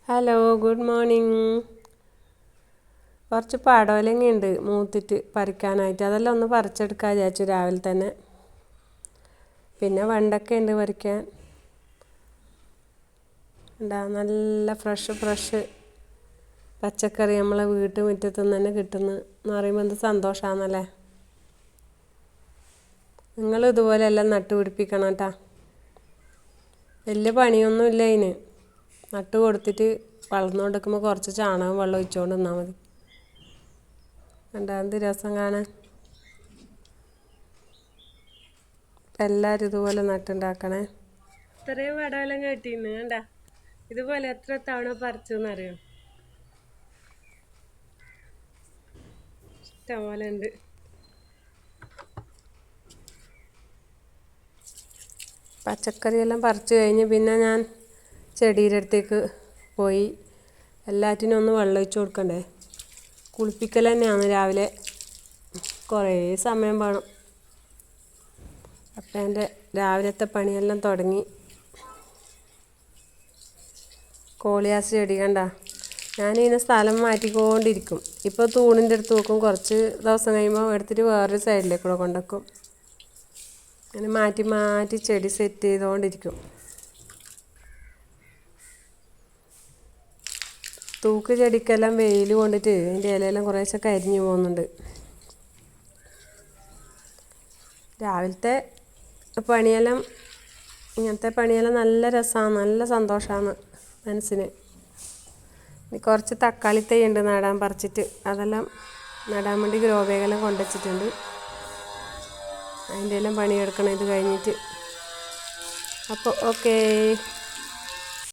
Hello good morning. കുറച്ച് പടവലങ്ങയുണ്ട് മൂത്തിട്ട് പറിക്കാനായിട്ട്. അതെല്ലാം ഒന്ന് പറിച്ചെടുക്കാൻ വിചാരിച്ചു രാവിലെ തന്നെ. പിന്നെ വെണ്ടയ്ക്കയുണ്ട് പറിക്കാൻ. നല്ല ഫ്രഷ് പച്ചക്കറി നമ്മളെ വീട്ടുമുറ്റത്തു നിന്ന് തന്നെ കിട്ടുന്നു എന്ന് പറയുമ്പോൾ എന്ത് സന്തോഷമാണെന്നല്ലേ. നിങ്ങൾ ഇതുപോലെ എല്ലാം നട്ടുപിടിപ്പിക്കണം കേട്ടോ. വലിയ പണിയൊന്നുമില്ല അതിന്. നട്ട് കൊടുത്തിട്ട് വളർന്നുകൊണ്ടിരിക്കുമ്പോൾ കുറച്ച് ചാണകം വെള്ളം ഒഴിച്ചുകൊണ്ട് നിന്നാൽ മതി. എന്ത് രസം കാണാൻ. എല്ലാവരും ഇതുപോലെ നട്ടുണ്ടാക്കണേ. ഇത്രയും പടവലം കെട്ടിന്ന് കണ്ട. ഇതുപോലെ എത്ര തവണ പറിച്ചെന്നറിയോ? ഇഷ്ടംപോലെ ഉണ്ട്. പച്ചക്കറിയെല്ലാം പറിച്ചു കഴിഞ്ഞ് പിന്നെ ഞാൻ ചെടിയുടെ അടുത്തേക്ക് പോയി. എല്ലാറ്റിനും ഒന്ന് വെള്ളം ഒഴിച്ച് കൊടുക്കണ്ടേ. കുളിപ്പിക്കൽ തന്നെയാണ് രാവിലെ. കുറേ സമയം വേണം. അപ്പം എൻ്റെ രാവിലത്തെ പണിയെല്ലാം തുടങ്ങി. കോളിയാസ് ചെടി കണ്ട. ഞാനിങ്ങനെ സ്ഥലം മാറ്റിക്കൊണ്ടിരിക്കും. ഇപ്പോൾ തൂണിൻ്റെ അടുത്ത് നോക്കും. കുറച്ച് ദിവസം കഴിയുമ്പോൾ എടുത്തിട്ട് വേറൊരു സൈഡിലേക്കൂടെ കൊണ്ടുവയ്ക്കും. അങ്ങനെ മാറ്റി ചെടി സെറ്റ് ചെയ്തുകൊണ്ടിരിക്കും. തൂക്ക് ചെടിക്കെല്ലാം വെയിൽ കൊണ്ടിട്ട് അതിൻ്റെ ഇലയെല്ലാം കുറേശ്ശെ കരിഞ്ഞു പോകുന്നുണ്ട്. രാവിലത്തെ പണിയെല്ലാം ഇങ്ങനത്തെ പണിയെല്ലാം നല്ല രസമാണ്, നല്ല സന്തോഷമാണ് മനസ്സിന്. ഇനി കുറച്ച് തക്കാളി തൈ ഉണ്ട് നടാൻ പറിച്ചിട്ട്. അതെല്ലാം നടാൻ വേണ്ടി ഗ്രോ ബാഗെല്ലാം കൊണ്ടുവച്ചിട്ടുണ്ട്. അതിൻ്റെ എല്ലാം പണിയെടുക്കണം ഇത് കഴിഞ്ഞിട്ട്. അപ്പോൾ ഓക്കേ.